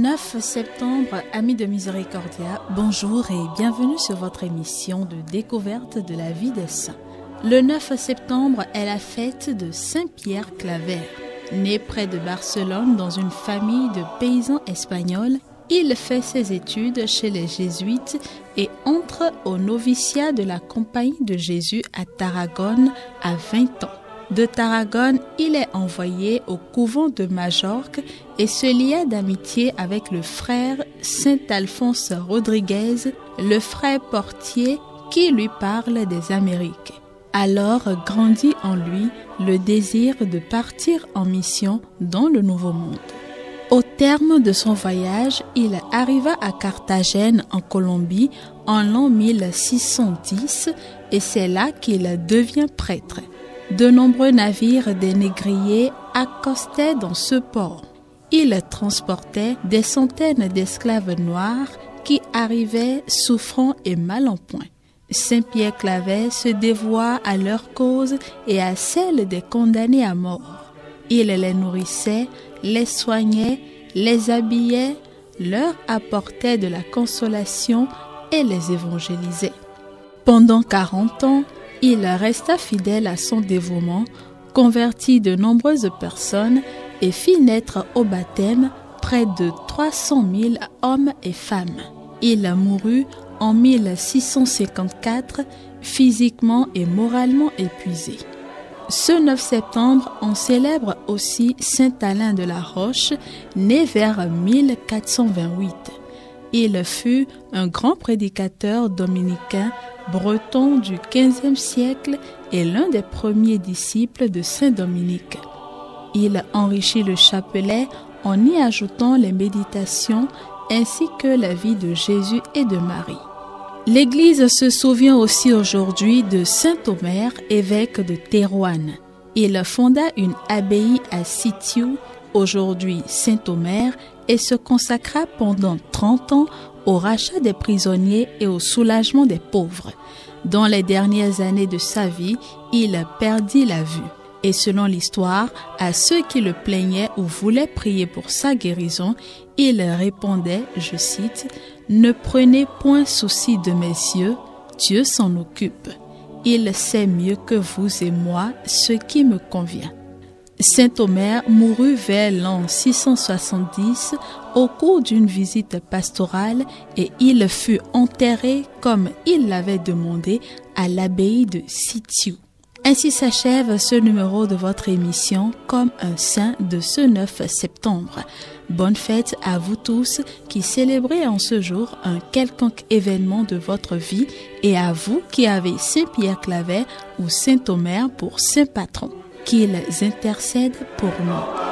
9 septembre, amis de Miséricordia, bonjour et bienvenue sur votre émission de découverte de la vie des saints. Le 9 septembre est la fête de Saint-Pierre Claver. Né près de Barcelone dans une famille de paysans espagnols, il fait ses études chez les jésuites et entre au noviciat de la Compagnie de Jésus à Tarragone à 20 ans. De Tarragone, il est envoyé au couvent de Majorque et se lia d'amitié avec le frère Saint-Alphonse Rodriguez, le frère portier qui lui parle des Amériques. Alors grandit en lui le désir de partir en mission dans le Nouveau Monde. Au terme de son voyage, il arriva à Carthagène en Colombie en l'an 1610 et c'est là qu'il devient prêtre. De nombreux navires des négriers accostaient dans ce port. Ils transportaient des centaines d'esclaves noirs qui arrivaient souffrants et mal en point. Saint-Pierre Claver se dévoua à leur cause et à celle des condamnés à mort. Il les nourrissait, les soignait, les habillait, leur apportait de la consolation et les évangélisait. Pendant 40 ans, il resta fidèle à son dévouement, convertit de nombreuses personnes et fit naître au baptême près de 300 000 hommes et femmes. Il mourut en 1654, physiquement et moralement épuisé. Ce 9 septembre, on célèbre aussi Saint Alain de la Roche, né vers 1428. Il fut un grand prédicateur dominicain breton du XVe siècle et l'un des premiers disciples de Saint Dominique. Il enrichit le chapelet en y ajoutant les méditations ainsi que la vie de Jésus et de Marie. L'Église se souvient aussi aujourd'hui de Saint Omer, évêque de Thérouanne. Il fonda une abbaye à Sitiou, aujourd'hui Saint-Omer, et se consacra pendant 30 ans au rachat des prisonniers et au soulagement des pauvres. Dans les dernières années de sa vie, il perdit la vue. Et selon l'histoire, à ceux qui le plaignaient ou voulaient prier pour sa guérison, il répondait, je cite, « Ne prenez point souci de mes yeux, Dieu s'en occupe. Il sait mieux que vous et moi ce qui me convient. » Saint Omer mourut vers l'an 670 au cours d'une visite pastorale et il fut enterré comme il l'avait demandé à l'abbaye de Sitiou. Ainsi s'achève ce numéro de votre émission comme un saint de ce 9 septembre. Bonne fête à vous tous qui célébrez en ce jour un quelconque événement de votre vie et à vous qui avez Saint-Pierre Claver ou Saint-Omer pour saint patron. Qu'ils intercèdent pour nous.